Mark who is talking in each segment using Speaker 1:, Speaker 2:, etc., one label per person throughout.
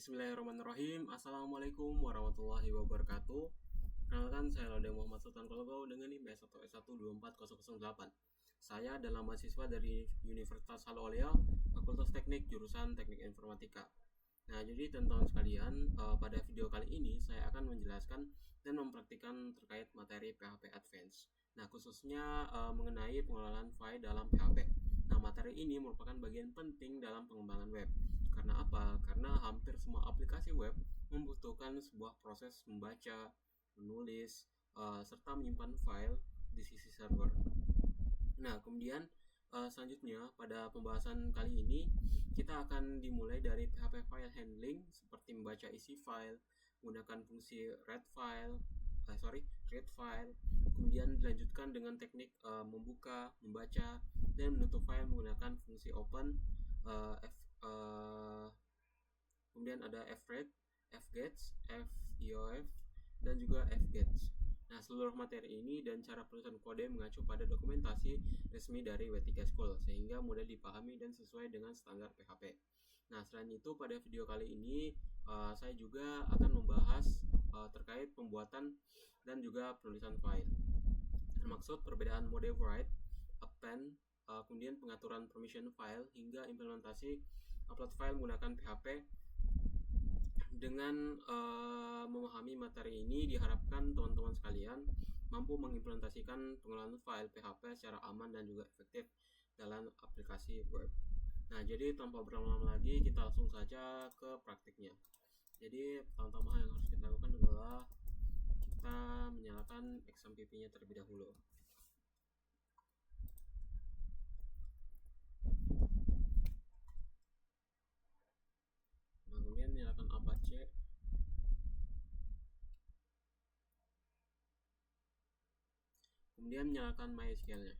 Speaker 1: Bismillahirrahmanirrahim. Assalamualaikum warahmatullahi wabarakatuh. Perkenalkan, saya Laude Muhammad Sultan Kologau dengan NIM B1S1240008. Saya adalah mahasiswa dari Universitas Al-Aulia, Fakultas Teknik, jurusan Teknik Informatika. Nah, jadi teman-teman sekalian, pada video kali ini saya akan menjelaskan dan mempraktikkan terkait materi PHP Advanced. Nah, khususnya mengenai pengelolaan file dalam PHP. Nah, materi ini merupakan bagian penting dalam pengembangan web. Karena apa? Karena hampir semua aplikasi web membutuhkan sebuah proses membaca, menulis, serta menyimpan file di sisi server. Nah, kemudian selanjutnya pada pembahasan kali ini kita akan dimulai dari PHP file handling seperti membaca isi file, menggunakan fungsi read file, kemudian dilanjutkan dengan teknik membuka, membaca, dan menutup file menggunakan fungsi open, kemudian ada fread, fgets, feof, dan juga fgets. Nah, seluruh materi ini dan cara penulisan kode mengacu pada dokumentasi resmi dari W3 School sehingga mudah dipahami dan sesuai dengan standar PHP. Nah, selain itu pada video kali ini saya juga akan membahas terkait pembuatan dan juga penulisan file. Termaksud perbedaan mode write, append, kemudian pengaturan permission file hingga implementasi upload file menggunakan PHP. Dengan memahami materi ini diharapkan teman-teman sekalian mampu mengimplementasikan pengelolaan file PHP secara aman dan juga efektif dalam aplikasi web. Nah, jadi tanpa berlama-lama lagi kita langsung saja ke praktiknya. Jadi pertama-tama yang harus kita lakukan adalah kita menyalakan XAMPP-nya terlebih dahulu. Nah, kemudian nyalakan Apache. Kemudian nyalakan MySQL-nya.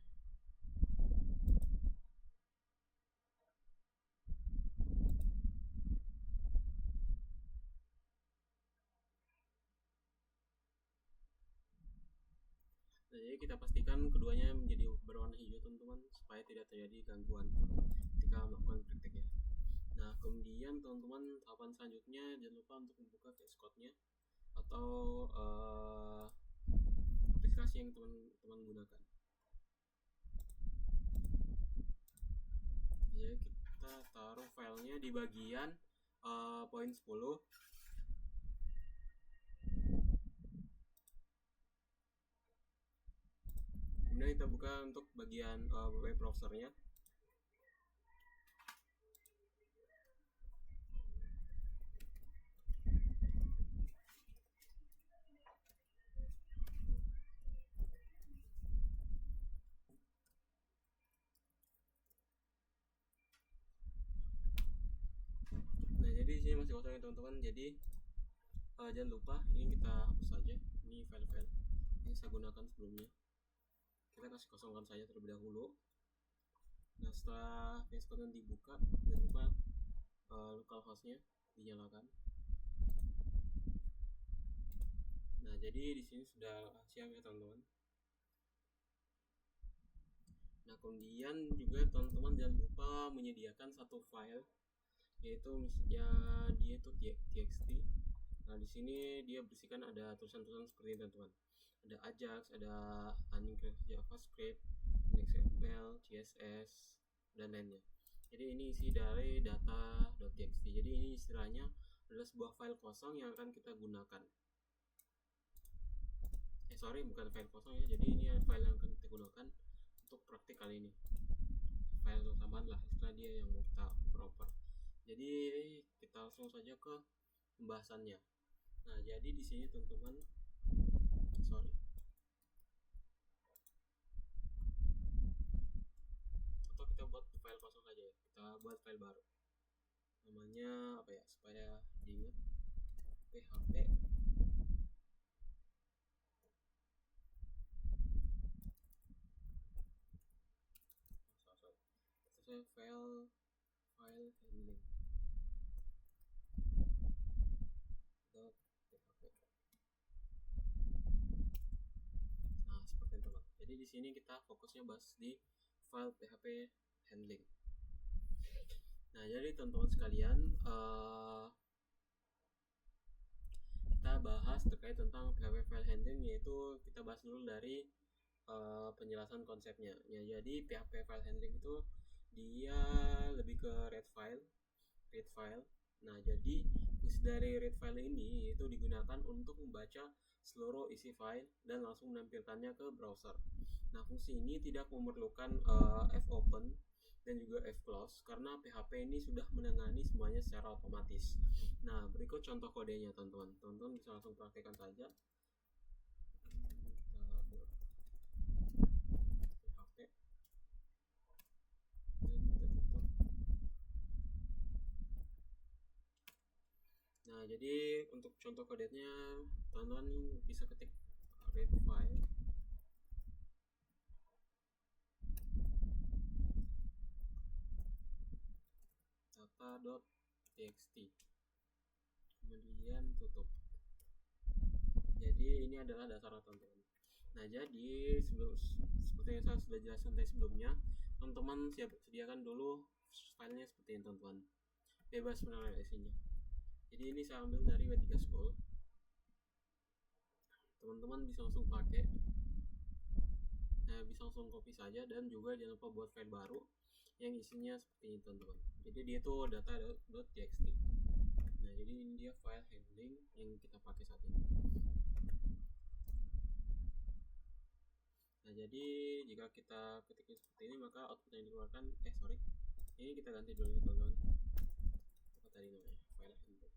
Speaker 1: Nah, jadi kita pastikan keduanya menjadi berwarna hijau teman-teman supaya tidak terjadi gangguan ketika melakukan prakteknya. Nah, kemudian teman-teman tahapan selanjutnya jangan lupa untuk membuka VS Code-nya atau aplikasi yang teman-teman gunakan. Jadi kita taruh filenya di bagian poin 10. Kemudian kita buka untuk bagian web browser-nya. Nah, jadi di sini masih kosong ya teman-teman. Jadi jangan lupa ini kita hapus saja. Ini file-file yang saya gunakan sebelumnya. Kita kasih kosongkan saja terlebih dahulu. Nah, setelah VS Code dibuka, jangan lupa localhost-nya dinyalakan. Nah, jadi di sini sudah siap ya teman-teman. Nah, kemudian juga teman-teman jangan lupa menyediakan satu file, yaitu ya dia itu txt. Nah, di sini dia berisikan ada tulisan-tulisan seperti ini teman-teman. Ada Ajax, ada unencrypted JavaScript, XML, CSS, dan lainnya. Jadi ini isi dari data.txt. Jadi ini istilahnya adalah sebuah file kosong yang akan kita gunakan. Bukan file kosong ya. Jadi ini file yang akan kita gunakan untuk praktik kali ini. File tambahan lah, istilah dia yang mau kita proper. Jadi kita langsung saja ke pembahasannya. Nah, jadi di sini teman-teman, atau kita buat file kosong saja ya. Kita buat file baru. Namanya apa ya? Supaya diingat, PHP file handling .php. Nah, seperti itu teman. Jadi di sini kita fokusnya bahas di file PHP handling. Nah, jadi teman-teman sekalian, tentang PHP file handling, yaitu kita bahas dulu dari penjelasan konsepnya. Ya, jadi PHP file handling itu dia lebih ke read file. Nah, jadi fungsi dari read file ini yaitu digunakan untuk membaca seluruh isi file dan langsung menampilkannya ke browser. Nah, fungsi ini tidak memerlukan fopen dan juga fclose karena PHP ini sudah menangani semuanya secara otomatis. Nah, berikut contoh kodenya, teman-teman. Teman-teman bisa langsung praktekkan saja. PHP dan kita tutup. Nah, jadi untuk contoh kodenya, teman-teman bisa ketik read file data.txt, kemudian tutup. Jadi ini adalah dasar, teman-teman. Nah, jadi seperti yang saya sudah jelaskan tadi sebelumnya, teman-teman sediakan dulu filenya seperti ini, teman-teman. Bebas menaruh isinya. Jadi ini saya ambil dari W3 School. Teman-teman bisa langsung pakai. Nah, bisa langsung copy saja, dan juga jangan lupa buat file baru yang isinya seperti ini, teman-teman. Jadi dia itu data.txt. Nah, jadi ini dia file handling yang kita pakai saat ini. Nah, jadi jika kita ketiknya seperti ini, maka output yang dikeluarkan ini kita ganti dulu ya, teman-teman. Apa tadi namanya? File handling.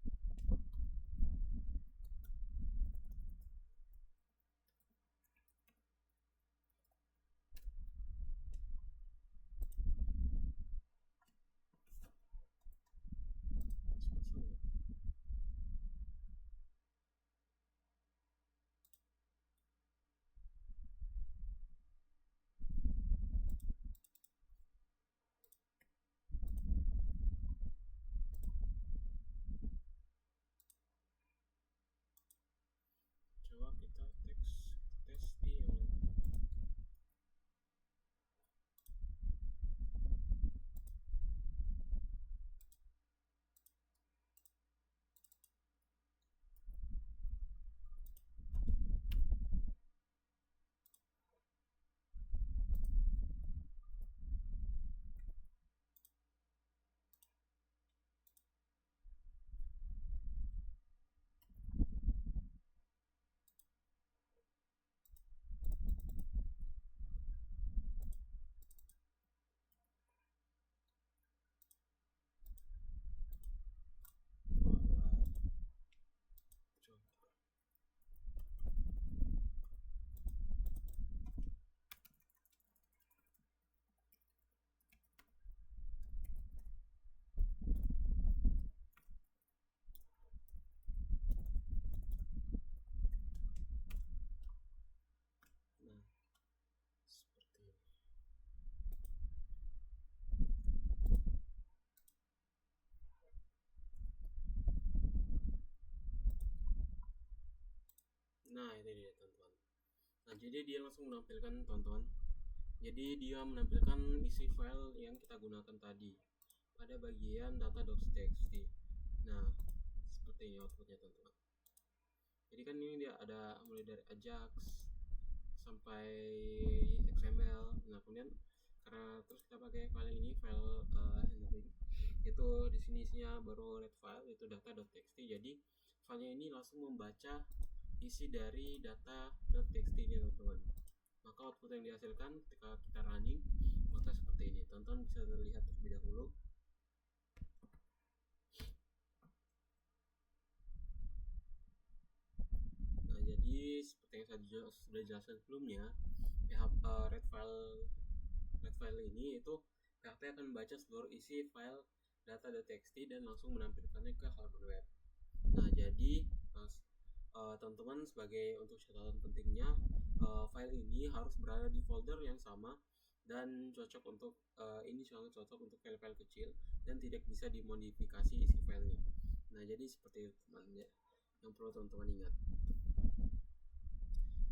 Speaker 1: Coba kita tes di yang lain. Nah, seperti ini. Nah, ini dia, teman-teman. Nah, jadi dia langsung menampilkan, teman-teman. Jadi dia menampilkan isi file yang kita gunakan tadi pada bagian data.txt. Nah, seperti ini outputnya, teman-teman. Jadi kan ini dia ada mulai dari Ajax sampai XML. Nah, kemudian karena terus kita pakai file ini, file handling, itu di sini isinya baru read file, itu data.txt. Jadi filenya ini langsung membaca isi dari data.txt ini, teman-teman. Maka output yang dihasilkan ketika kita running maka seperti ini. Teman-teman bisa terlihat terlebih dahulu. Nah, jadi seperti yang saya sudah jelaskan sebelumnya, read file ini itu PHP akan membaca seluruh isi file data.txt dan langsung menampilkannya ke halaman web. Nah, jadi teman-teman sebagai untuk catatan pentingnya, file ini harus berada di folder yang sama dan cocok untuk ini sangat cocok untuk file-file kecil dan tidak bisa dimodifikasi isi filenya. Nah, jadi seperti itu, teman, ya, yang perlu teman-teman ingat.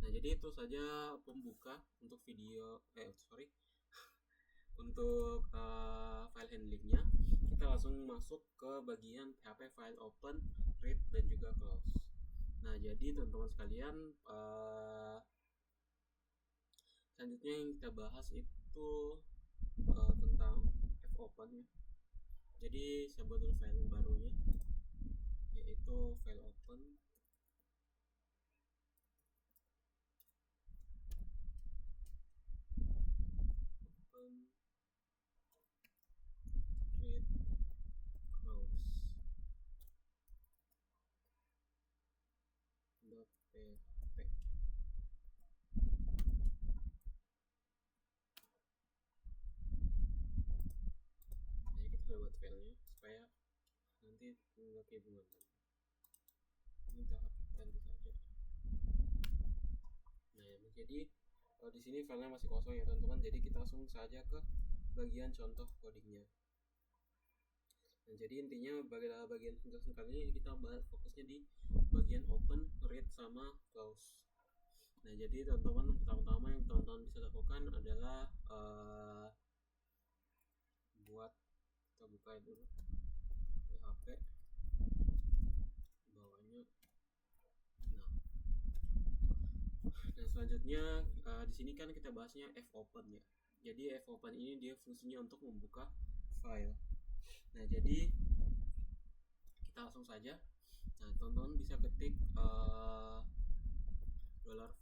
Speaker 1: Nah, jadi itu saja pembuka untuk video untuk file handlingnya. Kita langsung masuk ke bagian PHP file open, read, dan juga close. Nah, jadi jadi teman-teman sekalian, selanjutnya yang kita bahas itu tentang fopen ya. Jadi saya buat dulu file barunya, yaitu file open create close .php. Jadi kita sudah buat filenya supaya nanti nggak kebingungan. Ini kita hapuskan saja. Nah, jadi di sini filenya masih kosong ya teman-teman. Jadi kita langsung saja ke bagian contoh codingnya. Nah, jadi intinya bagian contoh kali ini kita bahas fokusnya di bagian open, read, sama close. Nah, jadi teman-teman pertama-tama yang teman-teman bisa lakukan adalah buat kita buka dulu PHP bawahnya. Nah, selanjutnya di sini kan kita bahasnya fopen ya. Jadi fopen ini dia fungsinya untuk membuka file. Nah, jadi kita langsung saja. Nah, teman-teman bisa ketik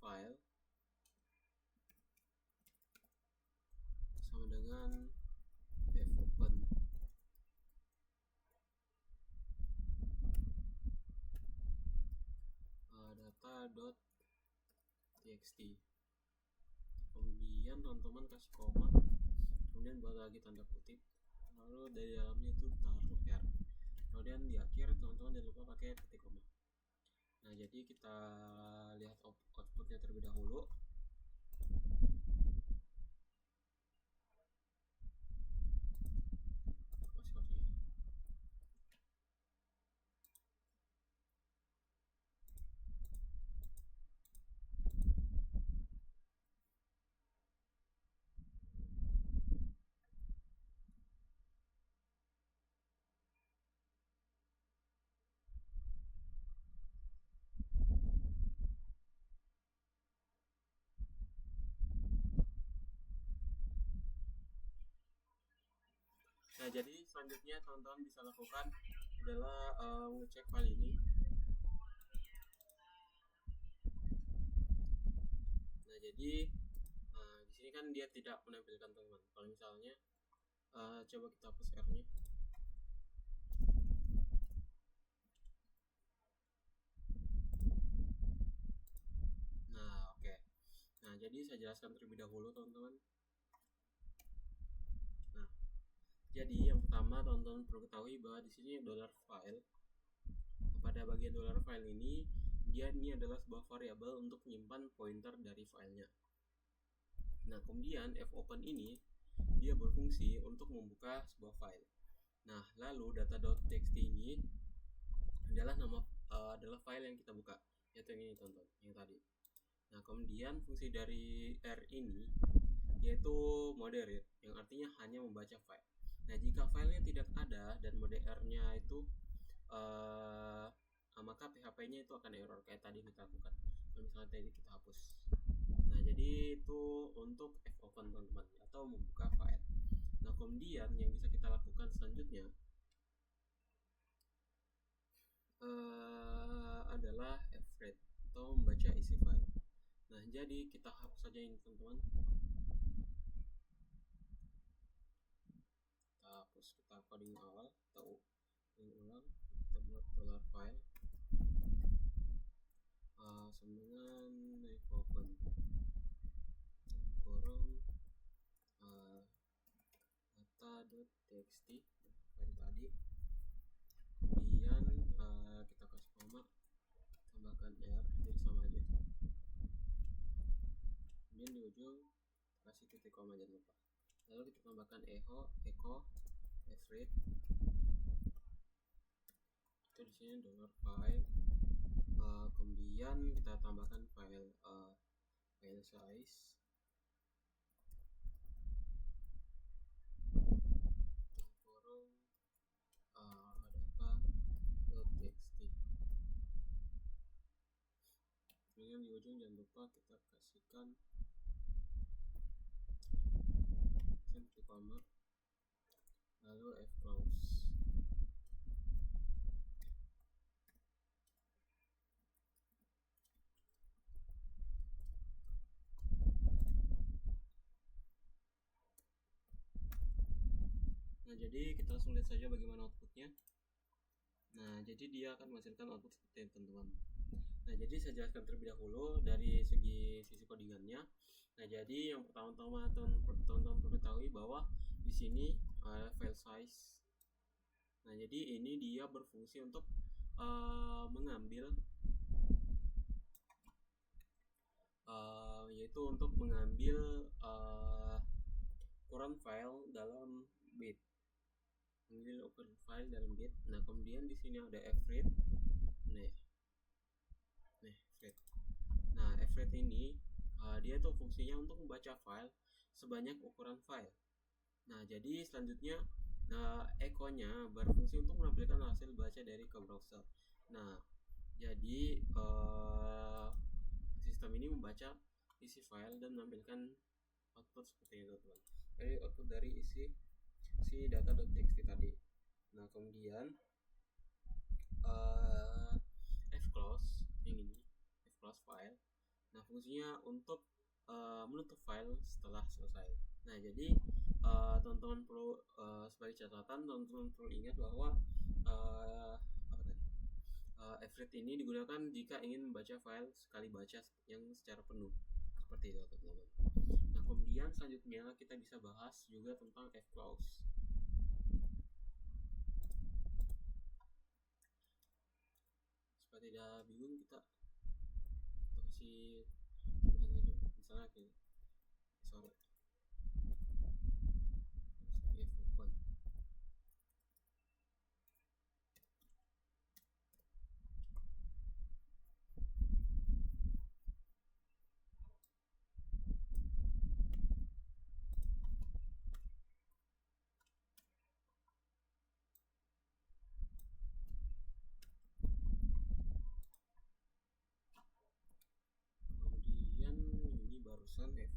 Speaker 1: $file sama dengan fopen. Data.txt. Kemudian teman-teman kasih koma, kemudian buat lagi tanda kutip, lalu dari dalamnya itu taruh R, kemudian di akhir teman-teman jangan lupa pakai titik koma. Nah, jadi kita lihat outputnya terlebih dahulu. Nah, jadi selanjutnya teman-teman bisa lakukan adalah mengecek file ini. Nah, jadi di sini kan dia tidak menampilkan teman-teman. Kalau misalnya coba kita hapus R-nya. Nah, oke. Nah, jadi saya jelaskan terlebih dahulu teman-teman. Nah, jadi yang pertama teman-teman perlu ketahui bahwa di sini $file. Pada bagian $file ini ini adalah sebuah variabel untuk menyimpan pointer dari filenya. Nah, kemudian fopen ini dia berfungsi untuk membuka sebuah file. Nah, lalu data.txt ini adalah adalah file yang kita buka, yaitu yang ini teman-teman, yang tadi. Nah, kemudian fungsi dari R ini yaitu mode read, yang artinya hanya membaca file. Nah, jika filenya tidak ada dan mode R-nya itu maka PHP-nya itu akan error kayak tadi kita lakukan. Kalau misalnya tadi kita hapus. Nah, jadi itu untuk fopen teman-teman atau membuka file. Nah, kemudian yang bisa kita lakukan selanjutnya adalah fread atau membaca isi file. Nah, jadi kita hapus saja ini teman-teman. Kita hapus, kita coding awal, kita ulang, kita buat $file sama dengan fopen kurung data.txt file tadi. Kemudian kita kasih koma, tambahkan R, jadi sama aja. Kemudian di ujung kasih titik koma, jangan lupa. Lalu kita tambahkan echo fread. Itu di sini $file. Kemudian kita tambahkan file size. Kurung data.txt. kemudian di ujung jangan lupa kita kasihkan semicolon koma, lalu f close. Nah, jadi kita langsung lihat saja bagaimana outputnya. Nah, jadi dia akan menghasilkan output seperti ini, teman-teman. Nah, jadi saya jelaskan terlebih dahulu dari sisi codingannya. Nah, jadi yang pertama-tama teman-teman perlu ketahui bahwa di sini file size. Nah, jadi ini dia berfungsi untuk mengambil yaitu untuk mengambil ukuran file dalam bit. Mengambil ukuran file dalam bit. Nah, kemudian di sini ada fret. Fret. Nah, fret ini dia tuh fungsinya untuk membaca file sebanyak ukuran file. Nah, jadi selanjutnya echo-nya berfungsi untuk menampilkan hasil baca dari ke browser. Nah, jadi sistem ini membaca isi file dan menampilkan output seperti itu, teman. Jadi output dari isi data.txt tadi. Nah, kemudian fclose yang ini, fclose file. Nah, fungsinya untuk menutup file setelah selesai. Nah, jadi teman-teman perlu sebagai catatan, teman-teman perlu ingat bahwa fret ini digunakan jika ingin membaca file sekali baca yang secara penuh, seperti itu, teman-teman. Nah, kemudian selanjutnya kita bisa bahas juga tentang fclose. Supaya tidak bingung, kita kasih tambahan aja, misalnya kayak sore f1. Kemudian ini barusan fret.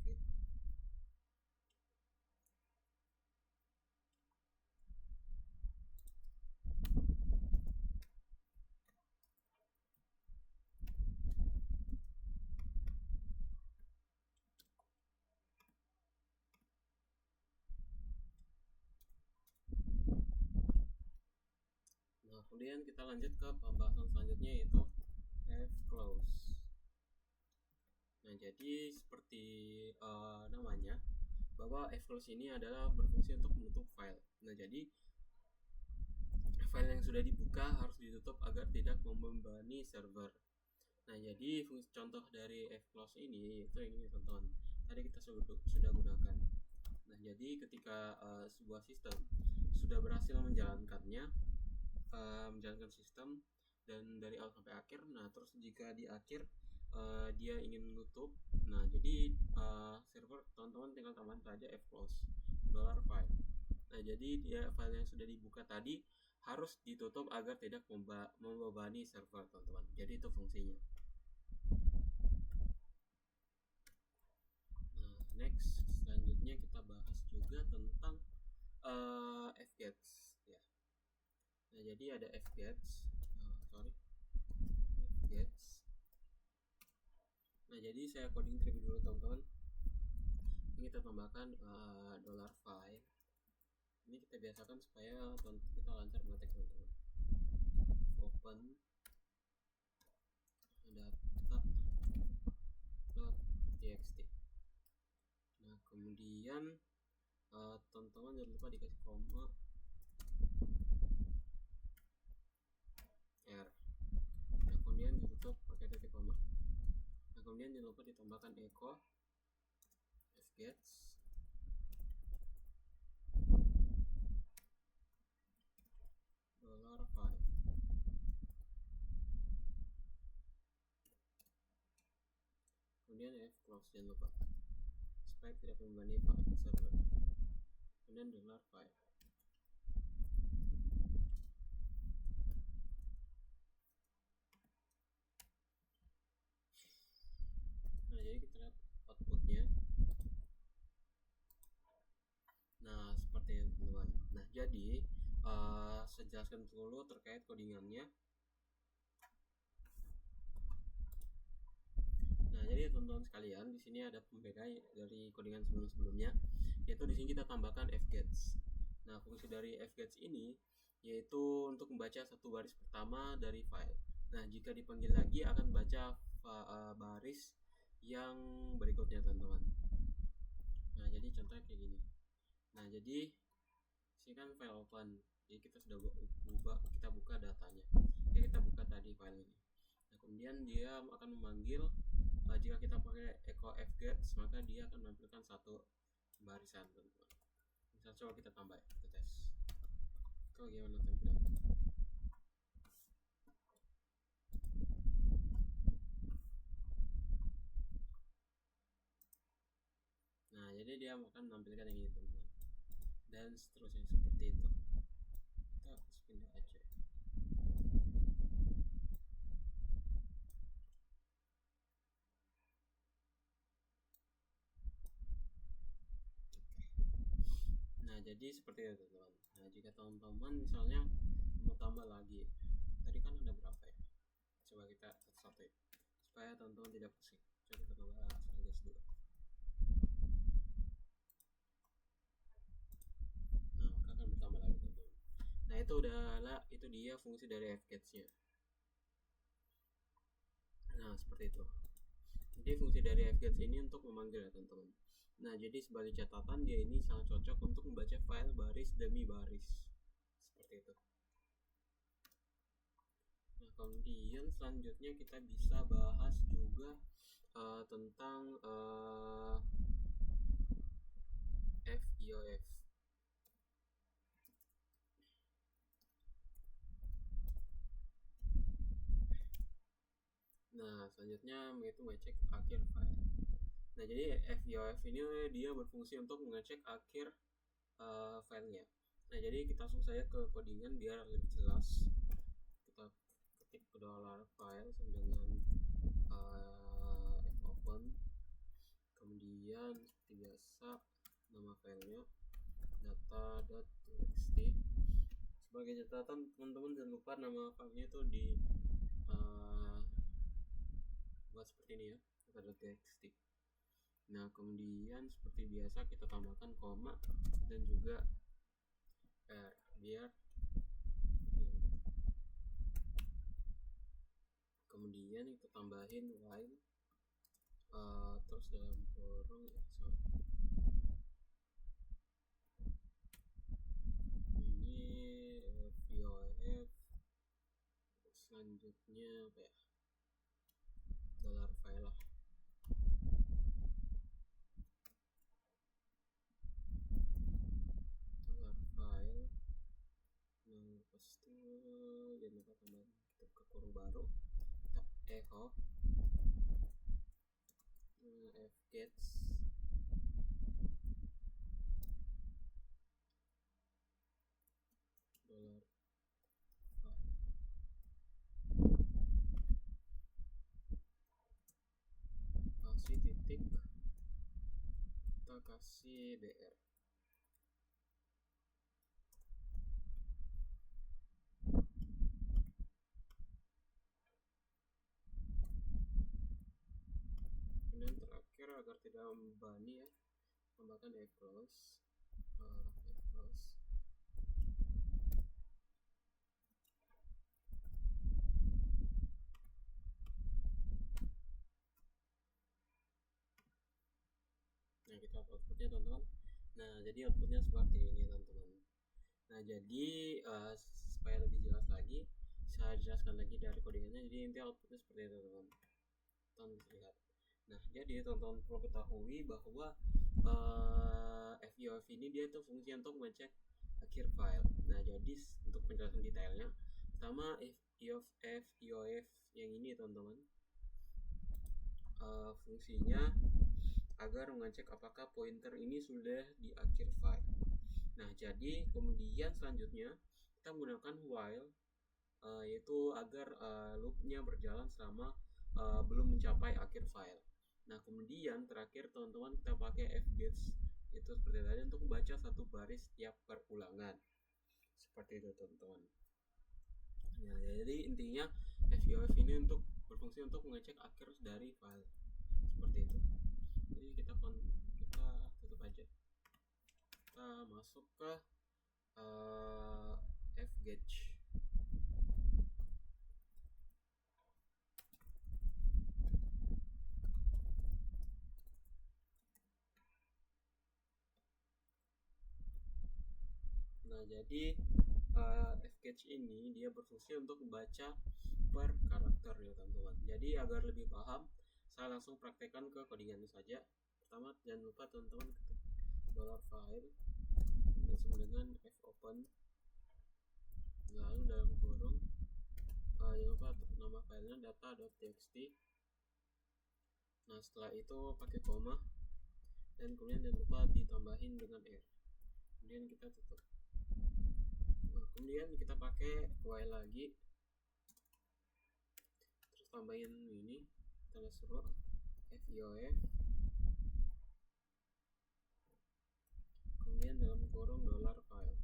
Speaker 1: Nah, kemudian kita lanjut ke pembahasan selanjutnya, yaitu fclose. Nah, jadi seperti namanya, bahwa fclose ini adalah berfungsi untuk menutup file. Nah, jadi file yang sudah dibuka harus ditutup agar tidak membebani server. Nah, jadi fungsi contoh dari fclose ini yaitu ini, teman-teman. Tadi kita sudah gunakan. Nah, jadi ketika sebuah sistem sudah berhasil menjalankannya, menjalankan sistem dan dari awal sampai akhir. Nah, terus jika di akhir dia ingin menutup, nah jadi server teman-teman tinggal tambahkan saja fclose $file. Nah, jadi dia file yang sudah dibuka tadi harus ditutup agar tidak membebani server, teman-teman. Jadi itu fungsinya. Nah, next selanjutnya kita bahas juga tentang fgets ya. Nah, jadi ada fgets. Nah, jadi saya coding terlebih dulu, teman-teman. Ini kita tambahkan $file. Ini kita biasakan supaya kita lancar mengetik, teman-teman. Open data.txt. Nah, kemudian teman-teman jangan lupa dikasih koma R. Nah, kemudian ditutup pakai titik koma. Nah, kemudian jangan lupa ditambahkan echo fgets $file. Kemudian fclose, jangan lupa supaya tidak membebani server. Kemudian $file. Jadi saya jelaskan dulu terkait codingannya. Nah, jadi teman-teman sekalian, di sini ada pembeda dari codingan sebelum-sebelumnya, yaitu di sini kita tambahkan fgets. Nah, fungsi dari fgets ini yaitu untuk membaca satu baris pertama dari file. Nah, jika dipanggil lagi akan baca baris yang berikutnya, teman-teman. Nah, jadi contohnya kayak gini. Nah, jadi sini kan file open. Jadi kita sudah kita buka datanya. Kita buka tadi file ini. Nah, kemudian dia akan memanggil, jika kita pakai echo fgets, maka dia akan menampilkan satu barisan, teman-teman. Misalnya coba kita tambah, kita tes. Kalau gimana tampilan? Nah, jadi dia akan menampilkan yang ini, teman-teman. Dan seterusnya seperti itu. Kita pindah aja. Nah, jadi seperti itu, teman-teman. Nah, jika teman-teman misalnya mau tambah lagi, tadi kan ada berapa ya? Coba kita satu-satu ya, supaya teman-teman tidak pusing. Coba kita tambah sekaligus dulu. Nah, maka akan bertambah lagi, teman-teman. Nah, itu dia fungsi dari fgets-nya. Nah, seperti itu. Jadi fungsi dari fgets ini untuk memanggil ya, teman-teman. Nah, jadi sebagai catatan, dia ini sangat cocok untuk membaca file baris demi baris. Seperti itu. Nah, kemudian selanjutnya kita bisa bahas juga tentang FIOF. Nah, selanjutnya yaitu ngecek akhir file. Nah, jadi FIOF ini dia berfungsi untuk mengecek akhir filenya. Nah, jadi kita langsung saja ke codingan biar lebih jelas. Kita ketik $file dengan fopen, kemudian seperti biasa nama filenya data.txt. Sebagai catatan, teman-teman jangan lupa nama filenya itu di buat seperti ini ya, data.txt. Nah, kemudian seperti biasa kita tambahkan koma dan juga R biar kemudian kita tambahin while terus dalam kurung ya, ini VOF. Selanjutnya apa ya, $file lah. $file. Nah, pasti jangan lupa tambahin, kita buka kurung baru, kita echo fgets $file. Kasih titik, kita kasih BR. Kemudian terakhir agar tidak membebani ya, tambahkan close. Nah, kita outputnya, teman-teman. Nah, jadi outputnya seperti ini, teman-teman. Nah, jadi supaya lebih jelas lagi, saya jelaskan lagi dari codingannya. Jadi inti outputnya seperti itu, teman-teman. Teman-teman bisa lihat. Nah, jadi teman-teman perlu ketahui bahwa FIOF ini dia itu fungsi untuk mengecek akhir file. Nah, jadi untuk penjelasan detailnya, pertama FIOF yang ini, teman-teman, fungsinya agar mengecek apakah pointer ini sudah di akhir file. Nah, jadi kemudian selanjutnya kita menggunakan while, yaitu agar loopnya berjalan selama belum mencapai akhir file. Nah, kemudian terakhir, teman-teman, kita pakai fgets itu seperti tadi untuk membaca satu baris setiap perulangan. seperti itu teman-teman. Nah, jadi intinya FUF ini berfungsi untuk mengecek akhir dari file seperti itu. Jadi kita tutup aja, kita masuk ke fgauge. Nah, jadi fgauge ini dia berfungsi untuk membaca per karakter ya teman-teman. Jadi agar lebih paham, saya langsung praktekkan ke codingannya saja. Pertama, jangan lupa teman-teman ketik $file langsung dengan fopen, lalu dalam kurung jangan lupa nama filenya data.txt. Nah, setelah itu pakai koma dan kemudian jangan lupa ditambahin dengan r, kemudian kita tutup. Nah, kemudian kita pakai while lagi, terus tambahin ini tanda seru FUF, kemudian dalam kurung $file.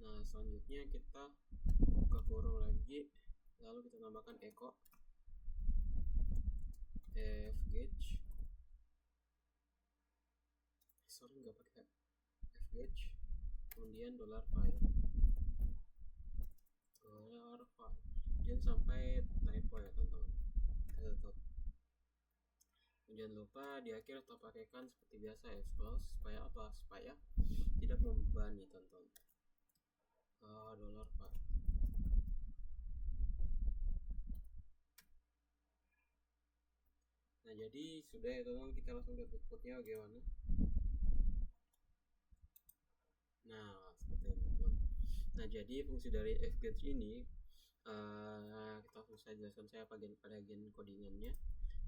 Speaker 1: Nah, selanjutnya kita buka kurung lagi, lalu kita tambahkan echo fgauge, nggak pakai fgauge, kemudian $file, jangan sampai typo ya teman-teman. Kita tutup. Jangan lupa di akhir kita pakaikan seperti biasa close, supaya apa? Supaya tidak membebani teman-teman. $file. Nah, jadi sudah ya teman-teman, kita langsung ke outputnya bagaimana. Nah, seperti itu teman-teman. Nah, jadi fungsi dari fgauge ini saya jelaskan saya pada bagian codingannya.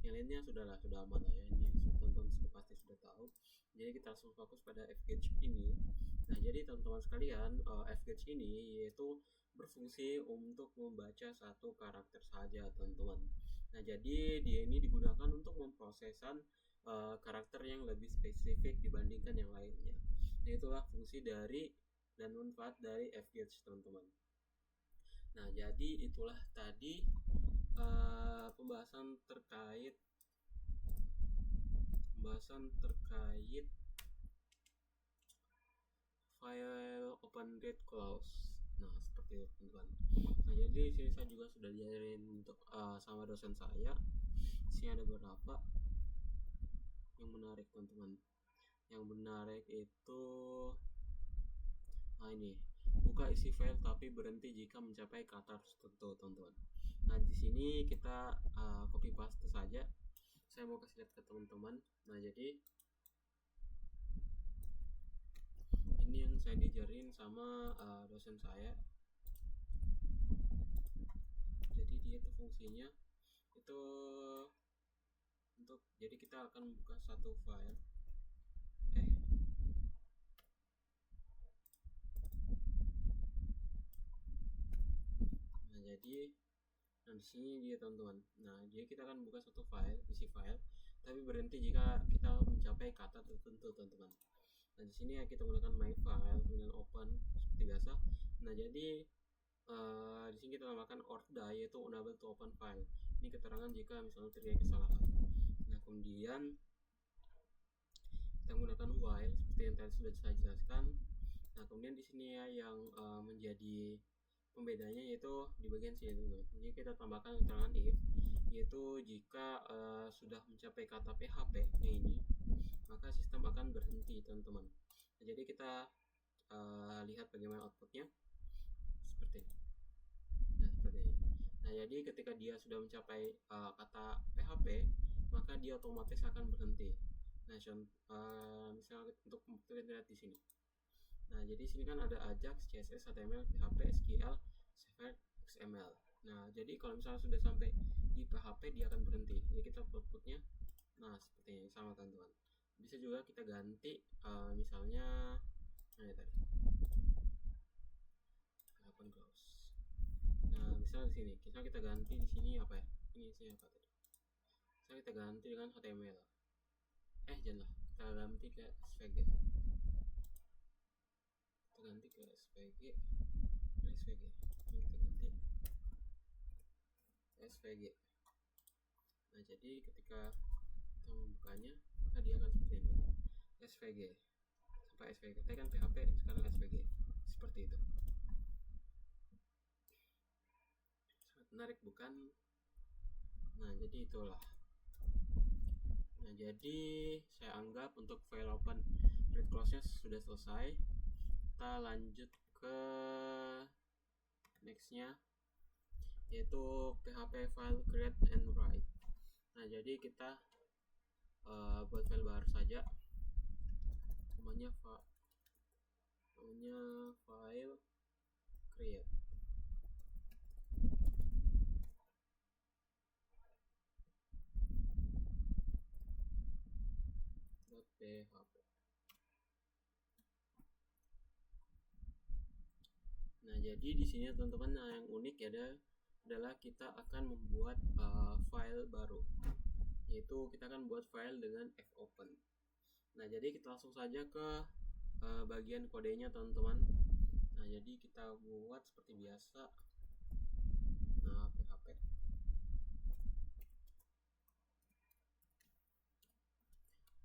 Speaker 1: Yang lainnya sudah aman lah ya, ini teman-teman pasti sudah tahu. Jadi kita langsung fokus pada fgauge ini. Nah, jadi teman-teman sekalian, fgauge ini yaitu berfungsi untuk membaca satu karakter saja teman-teman. Nah, jadi dia ini digunakan untuk memprosesan karakter yang lebih spesifik dibandingkan yang lainnya. Nah, itulah fungsi dari dan manfaat dari fgauge teman-teman. Nah, jadi itulah tadi pembahasan terkait file open read close. Nah, seperti itu teman-teman. Nah, jadi sini saya juga sudah diajarin untuk sama dosen saya. Sini ada beberapa yang menarik teman-teman. Yang menarik itu ini, buka isi file tapi berhenti jika mencapai kata tertentu teman-teman. Nah, di sini kita copy paste saja. Saya mau kasih lihat ke teman-teman. Nah, jadi ini yang saya diajarin sama dosen saya. Jadi dia itu fungsinya itu jadi kita akan buka satu file. Nah, jadi di sini dia teman-teman. Nah, jadi kita akan buka satu isi file, tapi berhenti jika kita mencapai kata tertentu teman-teman. Nah, di sini ya kita menggunakan my file dengan open seperti biasa. Nah, jadi di sini kita tambahkan ORDA, yaitu unable to open file. Ini keterangan jika misalnya terjadi kesalahan. Nah, kemudian kita menggunakan while seperti yang tadi sudah saya jelaskan. Nah, kemudian di sini ya yang menjadi pembedanya yaitu di bagian sini teman-teman. Jadi kita tambahkan keterangan if, yaitu jika sudah mencapai kata PHP ini, maka sistem akan berhenti teman-teman. Nah, jadi kita lihat bagaimana outputnya seperti ini. Nah, seperti ini. Nah, jadi ketika dia sudah mencapai kata PHP, maka dia otomatis akan berhenti. Nah, misalnya untuk kita lihat di sini. Nah, jadi sini kan ada Ajax, CSS, HTML, PHP, SQL, CSS, XML. Nah, jadi kalau misalnya sudah sampai di PHP dia akan berhenti. Jadi kita outputnya nah seperti ini sama teman-teman. Bisa juga kita ganti misalnya ini tadi. Open close. Nah, misalnya di sini kita ganti di sini apa ya? Ini isinya apa tadi? Misalnya kita ganti dengan HTML. Janganlah. kita ganti ke SVG. Ini kita ganti SVG. Nah, jadi ketika kita membukanya, maka dia akan seperti ini, SVG sampai SVG. Tadi kan PHP, sekarang SVG, seperti itu. Sangat menarik bukan? Nah, jadi itulah. Nah, jadi saya anggap untuk file open read close nya sudah selesai. Kita lanjut ke next-nya, yaitu PHP file create and write. Nah, jadi kita buat file baru saja, namanya file create. .php. Nah, jadi di sini teman-teman, yang unik adalah kita akan membuat file baru, yaitu kita akan buat file dengan fopen. Nah, jadi kita langsung saja ke bagian kodenya teman-teman. Nah, jadi kita buat seperti biasa. Nah, PHP.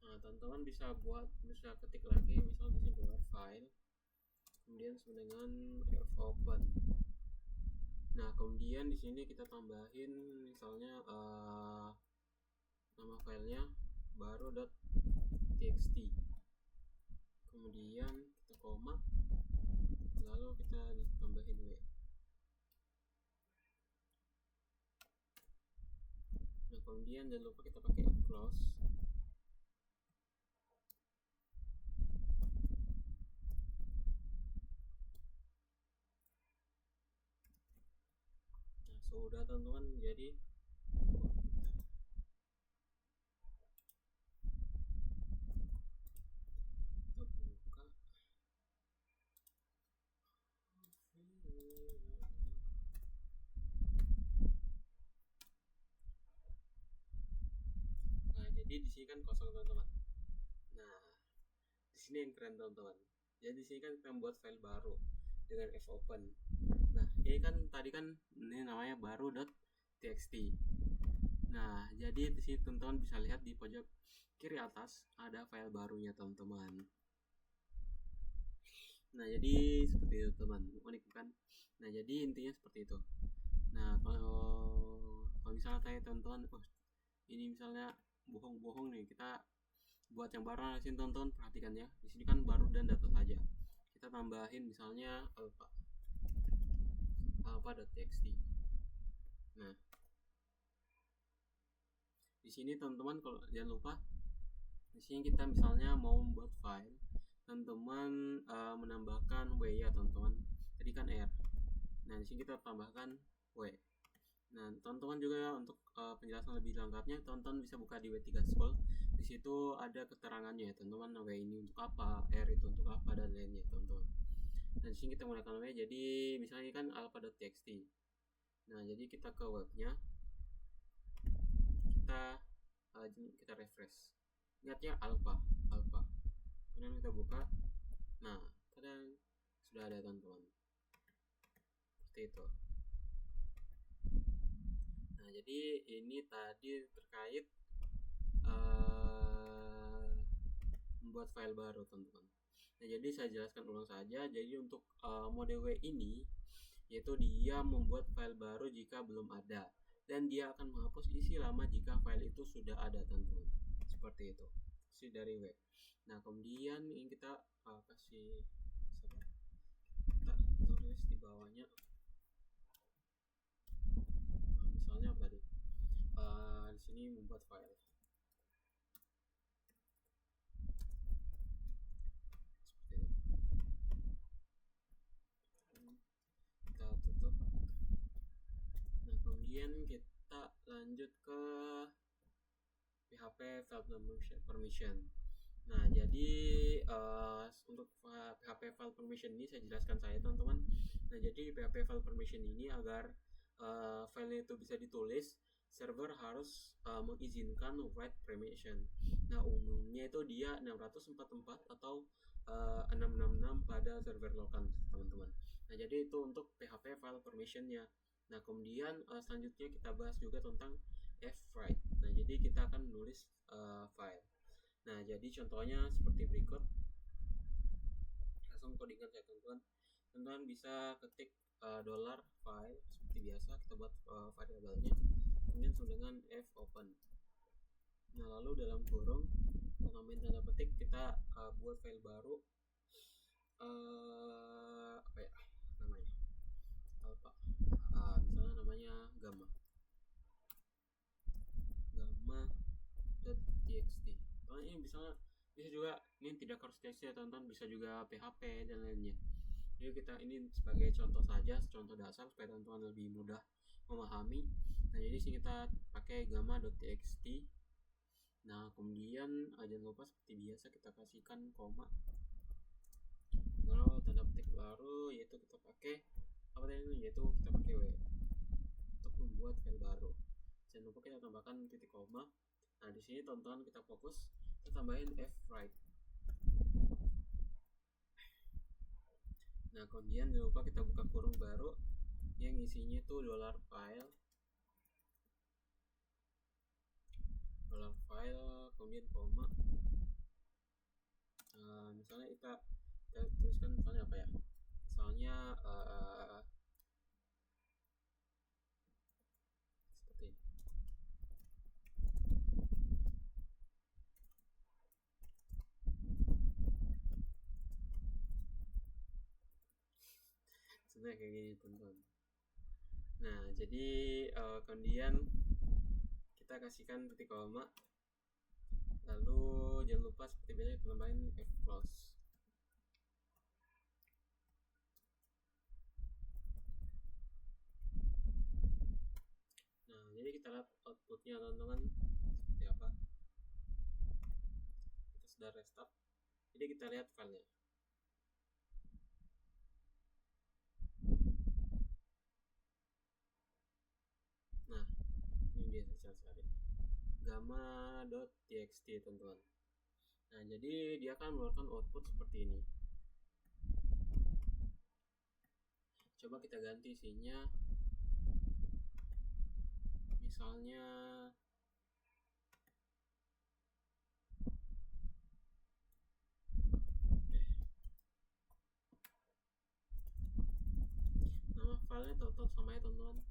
Speaker 1: Nah, teman-teman bisa ketik lagi, misal di sini buat file, kemudian sama dengan fopen. Nah, kemudian di sini kita tambahin misalnya nama filenya baru.txt, kemudian kita koma, lalu kita tambahin w. Nah, kemudian jangan lupa kita pakai close. Nah, sudah teman-teman, jadi kita buka. Nah, jadi di sini kan kosong teman-teman. Nah, di sini yang keren teman-teman. Jadi di sini kan kita membuat file baru dengan fopen. Nah, ini kan tadi kan ini namanya baru.txt. Nah, jadi di sini teman-teman bisa lihat di pojok kiri atas ada file barunya teman-teman. Nah, jadi seperti itu teman, unik kan? Nah, jadi intinya seperti itu. Nah, kalau misalnya kayak teman-teman, ini misalnya bohong nih, kita buat yang baru. Di sini teman-teman perhatikan ya, di sini kan baru dan data saja. Kita tambahin misalnya alpha.txt. Nah, di sini teman-teman kalau jangan lupa, di sini kita misalnya mau membuat file, teman-teman menambahkan w ya teman-teman. Tadi kan r. Nah, di sini kita tambahkan w. Nah, teman-teman juga untuk penjelasan lebih lengkapnya, teman-teman bisa buka di W3 School. Di situ ada keterangannya ya teman-teman, w ini untuk apa, r itu untuk apa, dan lainnya teman-teman. Nah, di sini kita menggunakan w. Jadi misalnya kan alpha.txt. Nah, jadi kita ke webnya, kita refresh. Ingatnya alpha. Kemudian kita buka. Nah, kadang sudah ada teman-teman. Seperti itu. Nah, jadi ini tadi terkait membuat file baru teman-teman. Nah, jadi saya jelaskan ulang saja. Jadi untuk mode W ini, yaitu dia membuat file baru jika belum ada, dan dia akan menghapus isi lama jika file itu sudah ada teman-teman. Seperti itu fungsi dari W. Nah, kemudian ini kita kasih kita tulis di bawahnya, misalnya apa tadi, di sini membuat file. Seperti itu. Kita tutup. Nah, kemudian kita lanjut ke PHP file permission. Nah, jadi untuk PHP file permission ini saya jelaskan saya teman-teman. Nah, jadi PHP file permission ini agar file itu bisa ditulis, server harus mengizinkan write permission. Nah, umumnya itu dia 644 atau 666 pada server lokal, teman-teman. Nah, jadi itu untuk PHP file permissionnya. Nah, kemudian selanjutnya kita bahas juga tentang fwrite. Nah, jadi kita akan menulis file. Nah, jadi contohnya seperti berikut. Langsung codingan saya, teman-teman. Teman-teman bisa ketik dollar file seperti biasa, kita buat variabelnya, kemudian sama dengan fopen. Nah, lalu dalam kurung komen tanda petik kita buat file baru, apa ya namanya, misalnya namanya gamma.txt. Teman ini bisa juga, ini tidak harus txt ya teman-teman, bisa juga php dan lainnya. Jadi kita ini sebagai contoh saja, contoh dasar supaya teman-teman lebih mudah memahami. Nah, jadi sini kita pakai gamma.txt. Nah, kemudian jangan lupa seperti biasa kita kasihkan koma. Lalu tanda petik baru, yaitu kita pakai apa tadi, yaitu kita pakai w untuk membuat file baru. Jangan lupa kita tambahkan titik koma. Nah, di sini teman-teman kita fokus, kita tambahin fwrite. Nah, kemudian jangan lupa kita buka kurung baru yang isinya tuh $file, kemudian koma. Misalnya kita tuliskan misalnya apa ya, misalnya seperti ini. Sebenarnya kayak gini, teman-teman. Nah, jadi kemudian kita kasihkan titik koma, lalu jangan lupa seperti biasa kita tambahin fclose. Nah, jadi kita lihat outputnya, teman-teman, seperti apa. Kita sudah restart, jadi kita lihat filenya. Nah, ini dia sekali gamma.txt, teman-teman. Nah, jadi dia akan mengeluarkan output seperti ini. Coba kita ganti isinya, misalnya nama filenya tetap sama ya, teman-teman.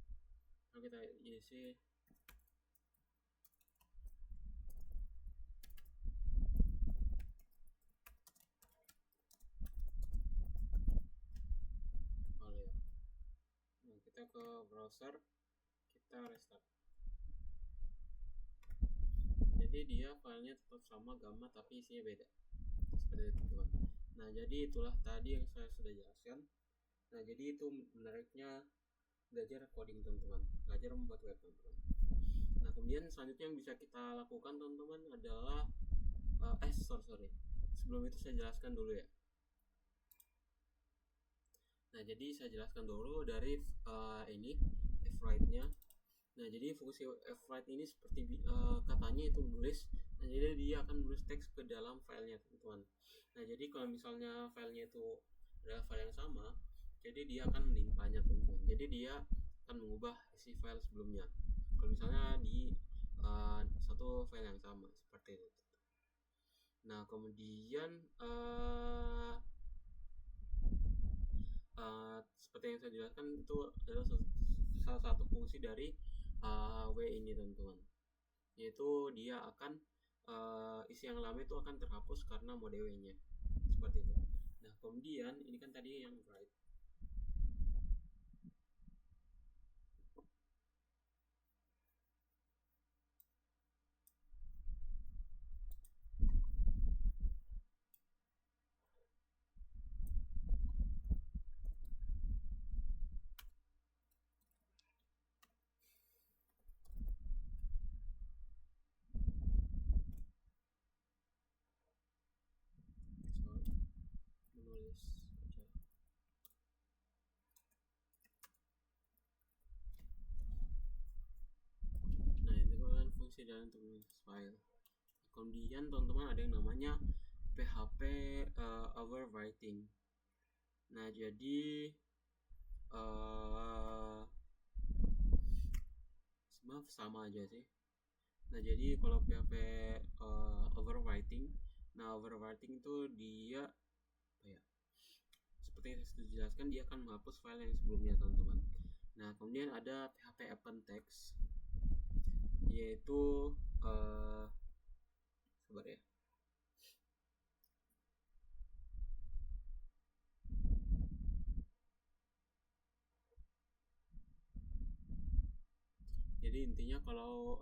Speaker 1: Nah, kita isi kita ke browser, kita restart. Jadi dia filenya tetap sama gamma tapi isinya beda, seperti itu, teman-teman. Nah, jadi itulah tadi yang saya sudah jelaskan. Nah, jadi itu menariknya belajar coding, teman-teman, belajar membuat web, teman-teman. Nah, kemudian selanjutnya yang bisa kita lakukan, teman-teman, adalah sorry, sebelum itu saya jelaskan dulu ya. Nah, jadi saya jelaskan dulu dari ini fwrite-nya. Nah, jadi fungsi fwrite ini seperti katanya itu menulis. Nah, jadi dia akan menulis teks ke dalam filenya, teman-teman. Nah, jadi kalau misalnya filenya itu adalah file yang sama, jadi dia akan menimpanya, teman-teman. Jadi dia akan mengubah isi file sebelumnya kalau misalnya di satu file yang sama, seperti itu. Nah, kemudian seperti yang saya jelaskan, itu adalah salah satu fungsi dari W ini, teman-teman, yaitu dia akan isi yang lama itu akan terhapus karena mode W nya, seperti itu. Nah, kemudian ini kan tadi yang write. Menulis aja. dalam untuk memproses file. Kemudian teman-teman ada yang namanya PHP overwriting. Nah jadi sebenarnya sama aja sih. Nah jadi kalau PHP overwriting, itu dia apa ya? Seperti yang saya jelaskan, dia akan menghapus file yang sebelumnya teman-teman. Nah kemudian ada PHP append text, yaitu sabar ya. Jadi intinya kalau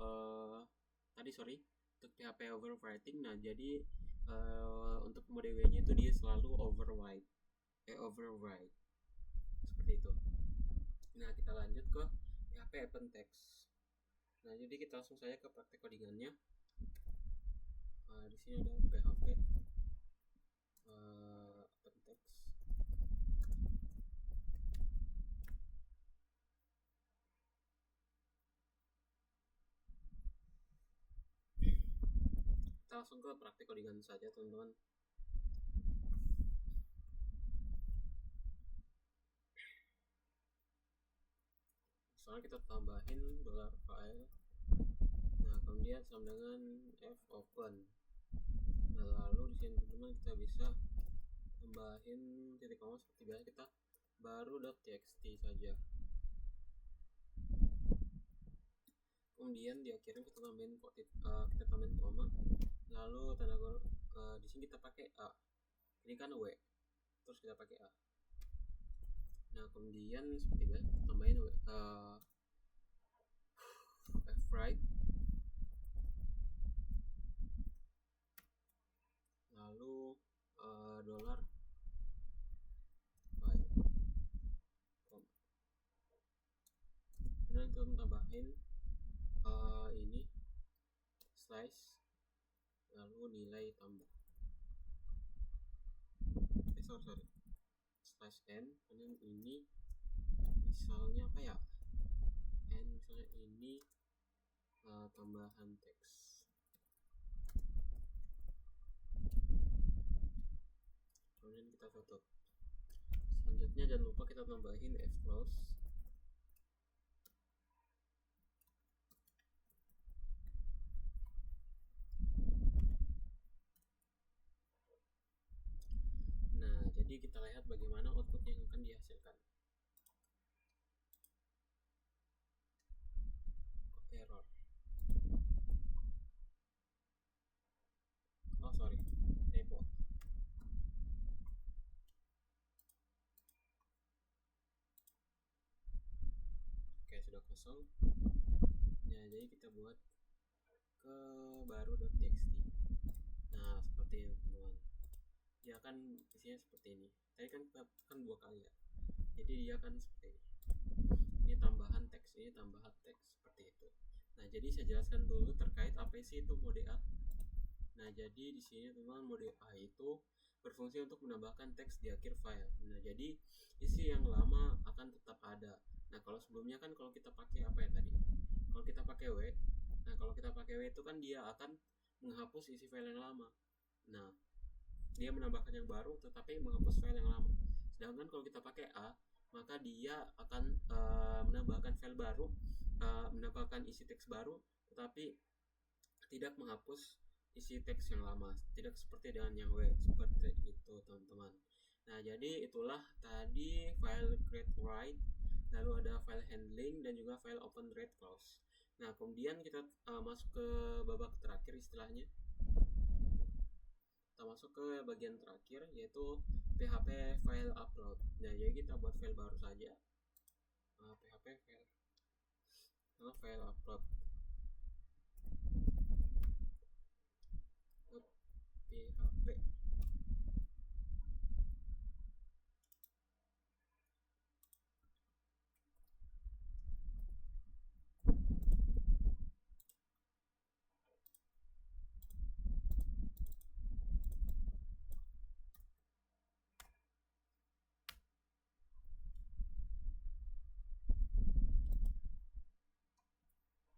Speaker 1: untuk PHP overwriting, nah jadi untuk mode W-nya itu dia selalu overwrite seperti itu. Nah kita lanjut ke PHP append text. Nah jadi kita langsung saja ke praktek codingannya. Di sini ada PHP append text. Kita langsung ke praktek codingan saja teman-teman. Misalnya kita tambahin $file, nah kemudian sama dengan fopen. Nah lalu di sini teman-teman kita bisa tambahin titik koma seperti biasa, kita baru .txt saja. Kemudian di akhirnya kita tambahin koma, lalu tanda di sini kita pakai a, ini kan w, terus kita pakai a. Nah kemudian seperti biasa kita tambahin fwrite, lalu $file, kemudian kita tambahin ini slice, lalu nilai tambah slash n, kemudian ini misalnya apa ya, n misalnya ini tambahan teks. Kemudian kita tutup. Selanjutnya jangan lupa kita tambahin fclose. Nah jadi kita lihat bagaimana output yang akan dihasilkan. Error. Oh sorry, typo. Oke, sudah kosong. Nah jadi kita buat ke baru.txt. Nah seperti ini teman-teman. Dia akan isinya seperti ini. Tadi kan 2 kali ya. Jadi dia akan seperti ini. Ini tambahan teks, ini tambahan teks, seperti itu. Nah jadi saya jelaskan dulu terkait apa sih itu mode A. Nah jadi di sini teman-teman, mode A itu berfungsi untuk menambahkan teks di akhir file. Nah jadi isi yang lama akan tetap ada. Nah kalau sebelumnya kan kalau kita pakai apa ya tadi? Kalau kita pakai W, nah kalau kita pakai W itu kan dia akan menghapus isi file yang lama. Nah dia menambahkan yang baru tetapi menghapus file yang lama. Sedangkan kalau kita pakai A, maka dia akan menambahkan file baru, menambahkan isi teks baru, tetapi tidak menghapus isi teks yang lama. Tidak seperti dengan yang W, seperti itu teman-teman. Nah jadi itulah tadi file create write, lalu ada file handling dan juga file open read close. Nah kemudian kita masuk ke babak terakhir istilahnya. Kita masuk ke bagian terakhir, yaitu PHP file upload. Nah jadi kita buat file baru saja, PHP file upload, PHP.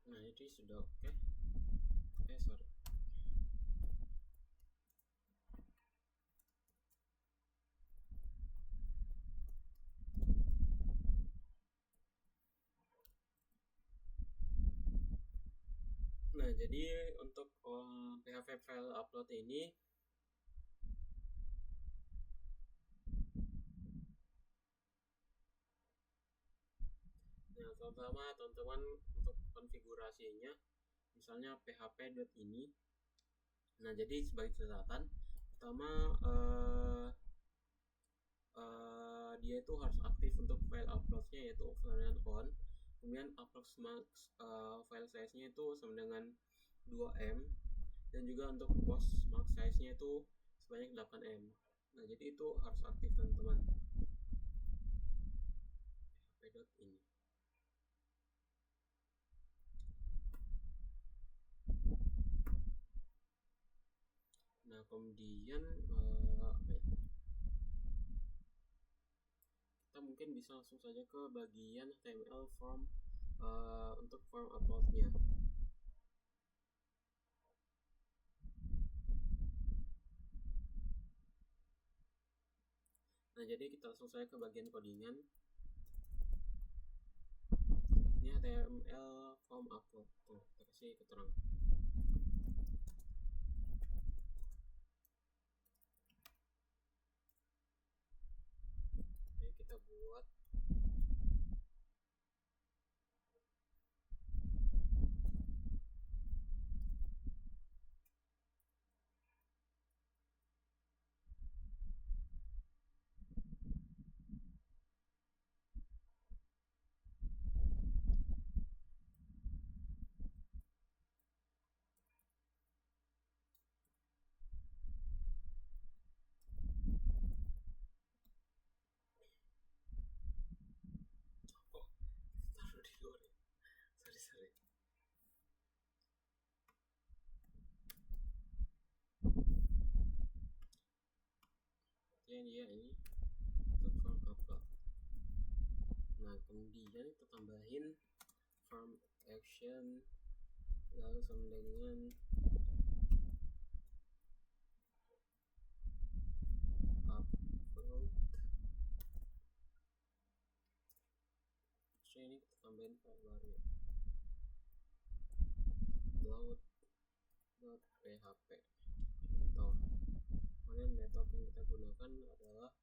Speaker 1: Nah ini sudah oke. sorry. Nah, jadi untuk PHP file upload ini, nah pertama teman-teman untuk konfigurasinya, misalnya php.ini. Nah, jadi sebagai catatan, pertama dia itu harus aktif untuk file uploadnya, yaitu varian on. Kemudian upload file size-nya itu sama dengan 2 M, dan juga untuk post max size-nya itu sebanyak 8 M. Nah, jadi itu harus aktif teman-teman. php.ini. Nah, kemudian kita mungkin bisa langsung saja ke bagian HTML form untuk form uploadnya. Nah, jadi kita langsung saja ke bagian codingan. Ini HTML form upload. Tuh, kita kasih keterangan. Jadi kita buat taruh di luar ya. Sorry. Ya ini untuk form upload. Nah, kemudian kita tambahin form action lalu sama dengan upload. Ini kita tambahin file baru ya, upload.php contoh. Kemudian metode yang kita gunakan adalah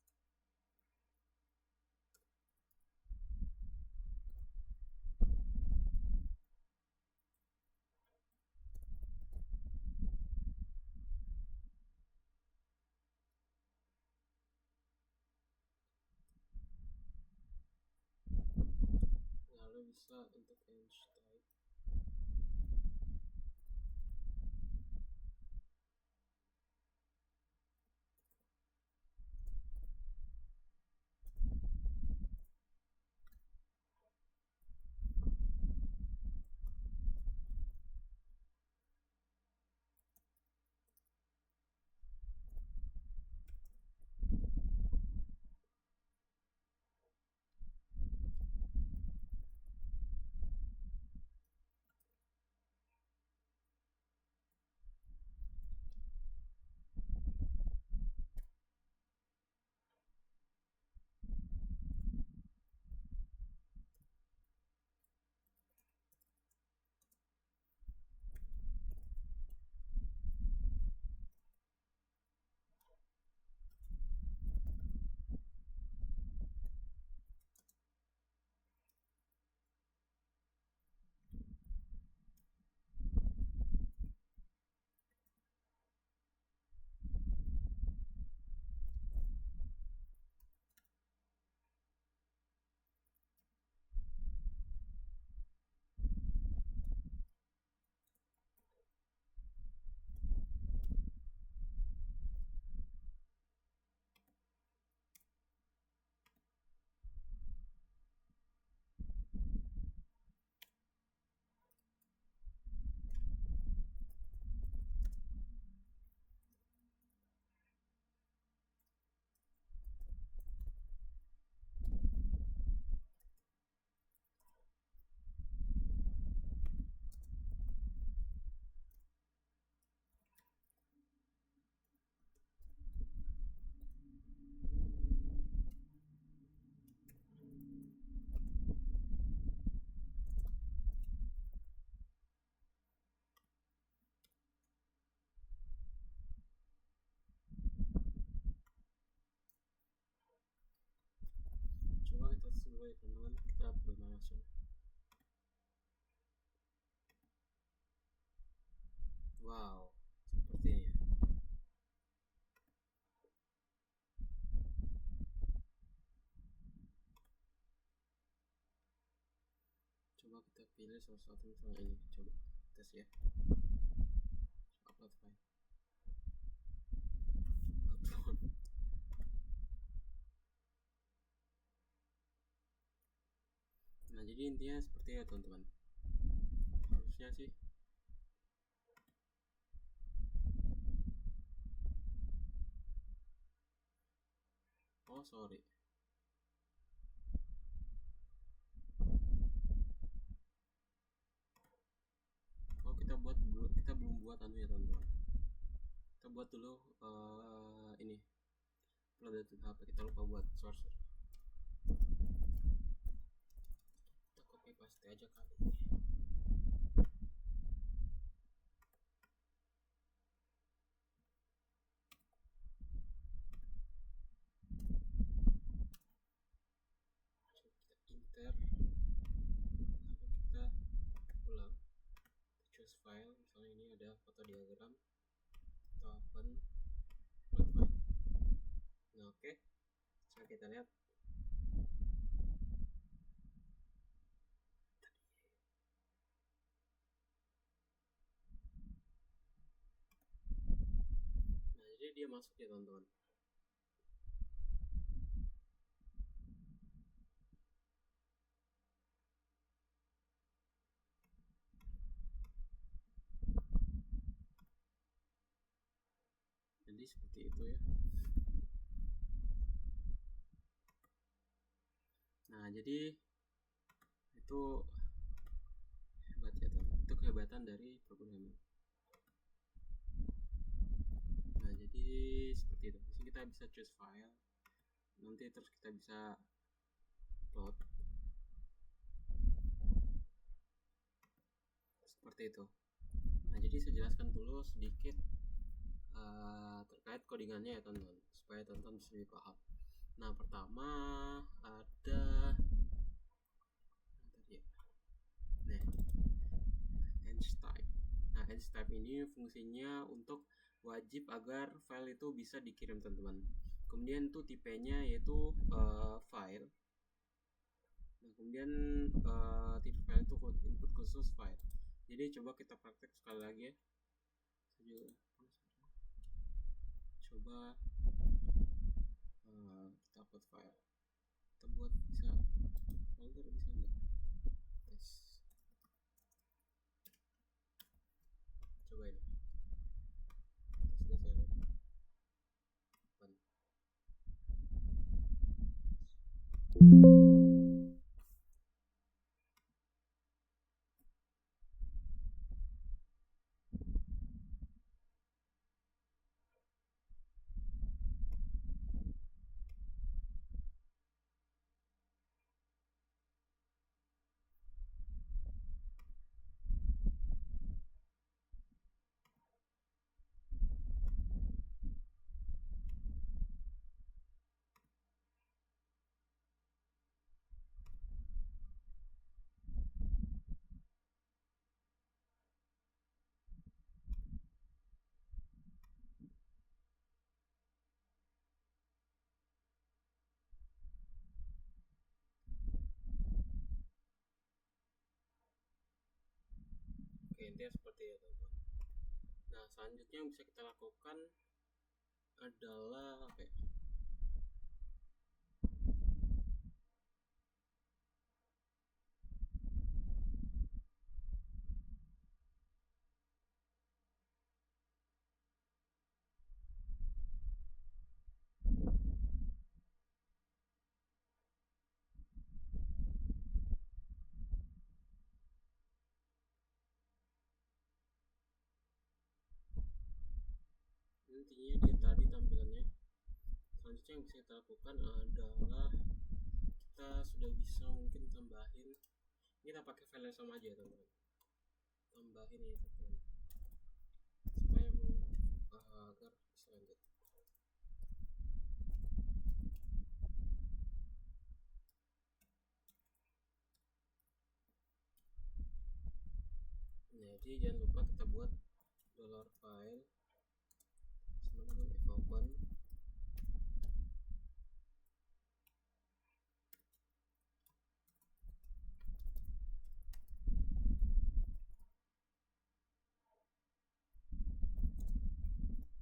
Speaker 1: lalu bisa untuk change type. coba ya teman-teman, kita buat langsung. Wow, sepertinya. Coba kita pilih salah satu, misalnya ini. Coba tes ya. Upload file. Upload. Nah, jadi intinya seperti ya teman-teman. Harusnya sih. Oh, sorry. Oh, kita belum buat anu ya teman-teman. Kita buat dulu ini. Upload dari HP, kita lupa buat source. Kita copy paste aja kali ini. Enter, lalu kita ulang, kita choose file, misalnya ini ada foto diagram, kita open, upload file. Nah, oke. Sekarang kita lihat. Nah, jadi dia masuk ya teman-teman. Jadi seperti itu ya. Nah, jadi itu hebat ya teman. Itu kehebatan dari programming. Nah, jadi seperti itu. Di sini kita bisa choose file. Nanti terus kita bisa upload. Seperti itu. Nah, jadi saya jelaskan dulu sedikit terkait codingannya ya teman-teman, supaya teman-teman bisa lebih paham. Nah, pertama ada ench type. Nah, ench type ini fungsinya untuk wajib agar file itu bisa dikirim teman-teman. Kemudian itu tipenya yaitu file. Nah, kemudian tipe file itu input khusus file. Jadi coba kita praktek sekali lagi ya. Coba kita upload file, kita buat bisa folder, bisa enggak? Tes. Coba ini. Sudah saya lihat. Oke, intinya seperti itu teman-teman. Nah, selanjutnya yang bisa kita lakukan adalah apa ya? Intinya dia tadi tampilannya. Selanjutnya yang bisa kita lakukan adalah kita sudah bisa mungkin tambahin. Kita pakai file yang sama aja ya teman-teman. Tambahin ini teman-teman, supaya agar bisa lanjut. Jadi jangan lupa kita buat dollar file sama dengan if open.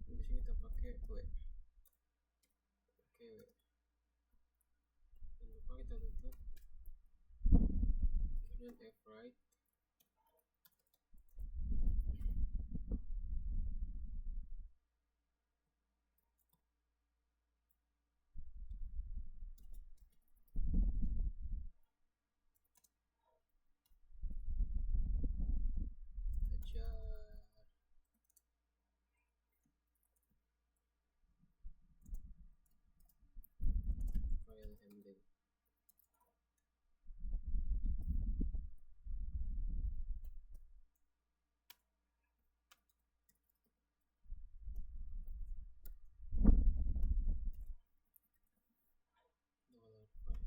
Speaker 1: Di sini kita pakai w. Jangan lupa kita tutup. Kemudian fwrite. File handling. Dollar file.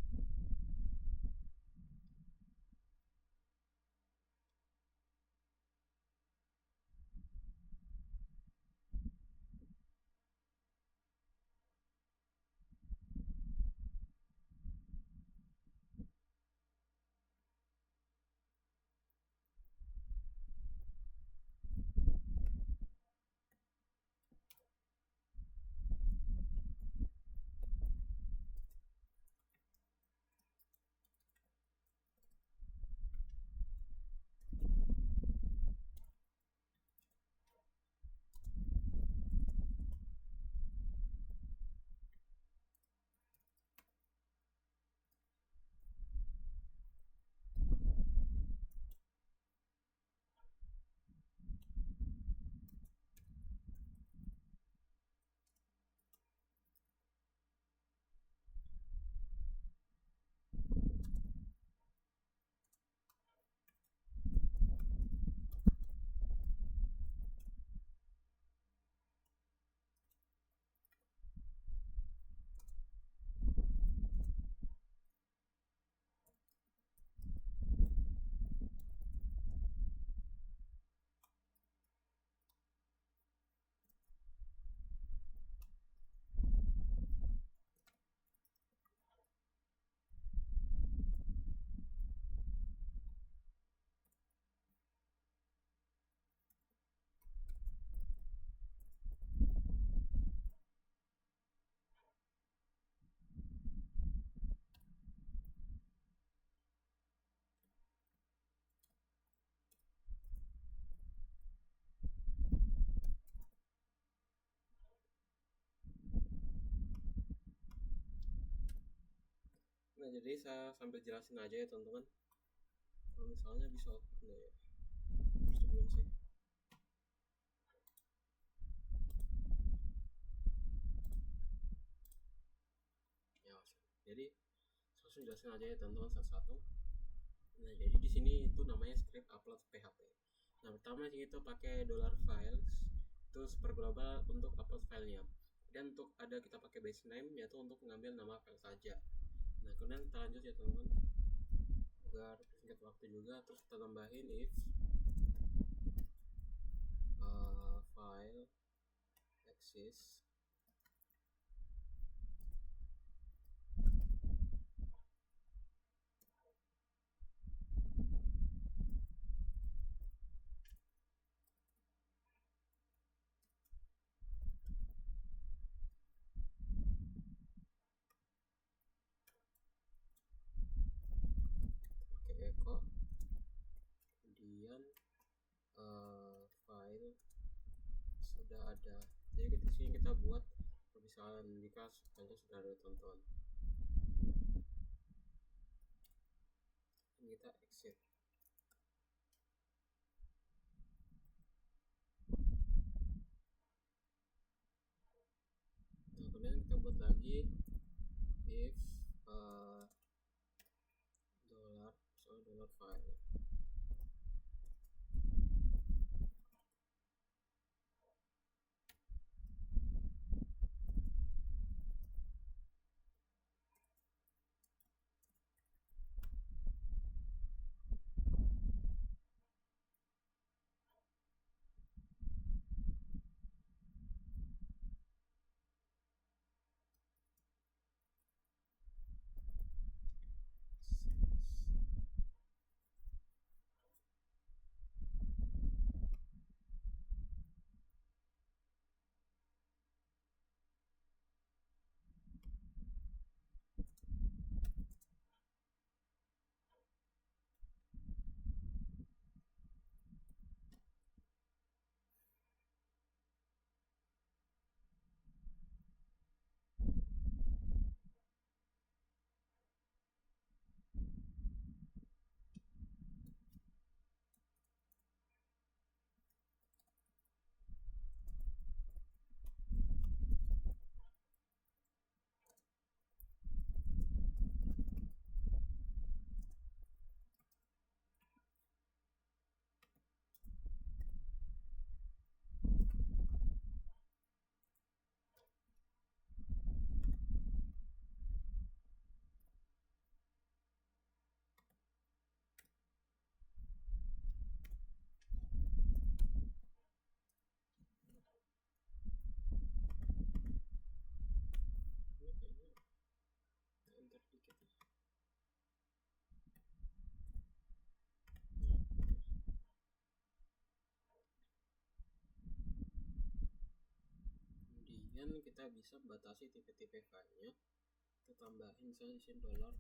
Speaker 1: Nah, jadi saya sambil jelasin aja ya teman-teman. Kalau misalnya bisa open ya. Sebelum sih. Ya, jadi langsung jelasin aja ya teman-teman satu-satu. Nah, jadi di sini itu namanya script upload PHP. Nah, pertama kita pakai $files itu super global untuk upload filenya. Dan untuk ada kita pakai base name yaitu untuk mengambil nama file saja. Nah, kemudian kita lanjut ya teman-teman. Agar singkat waktu juga, terus kita tambahin if file exists pakai echo, kemudian file sudah ada. Jadi di sini kita buat misalnya jika filenya sudah ada teman-teman. Kita exit. Nah, kemudian kita buat lagi if dollar file. kemudian kita bisa batasi tipe-tipe filenya. Kita tambahin misalnya di sini $file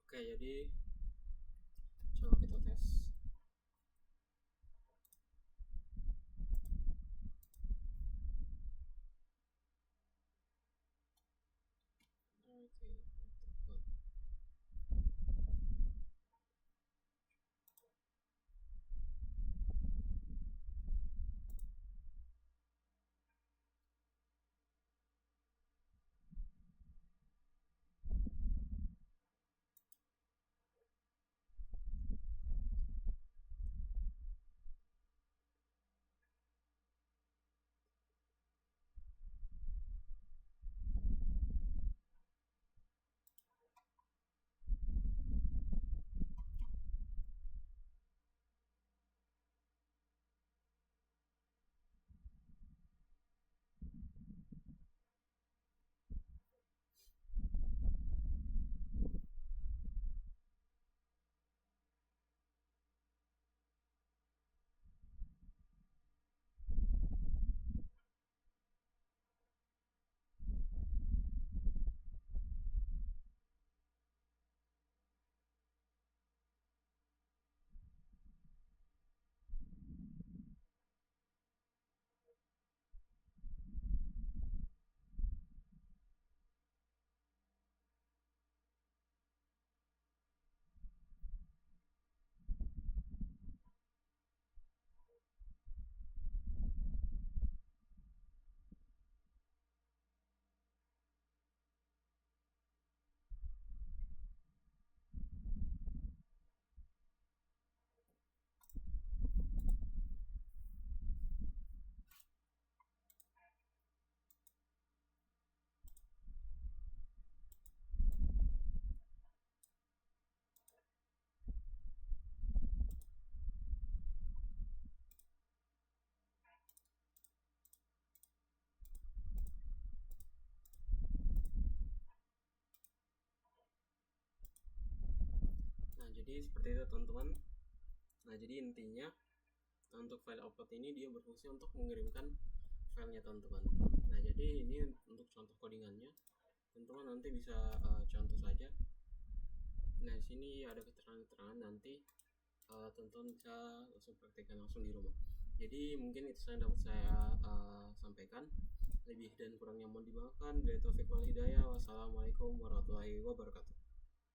Speaker 1: Oke, jadi coba kita tes. Oke, tepat. Nah, jadi seperti itu teman-teman. Nah, jadi intinya untuk file upload ini dia berfungsi untuk mengirimkan filenya teman-teman. Nah, jadi ini untuk contoh codingannya. Teman-teman nanti bisa contoh saja. Nah, di sini ada keterangan-keterangan, nanti teman-teman bisa langsung praktekkan langsung di rumah. Jadi mungkin itu yang dapat saya sampaikan. Lebih dan kurangnya mohon dimaafkan. Billahi taufiq wal hidayah. Wassalamualaikum warahmatullahi wabarakatuh.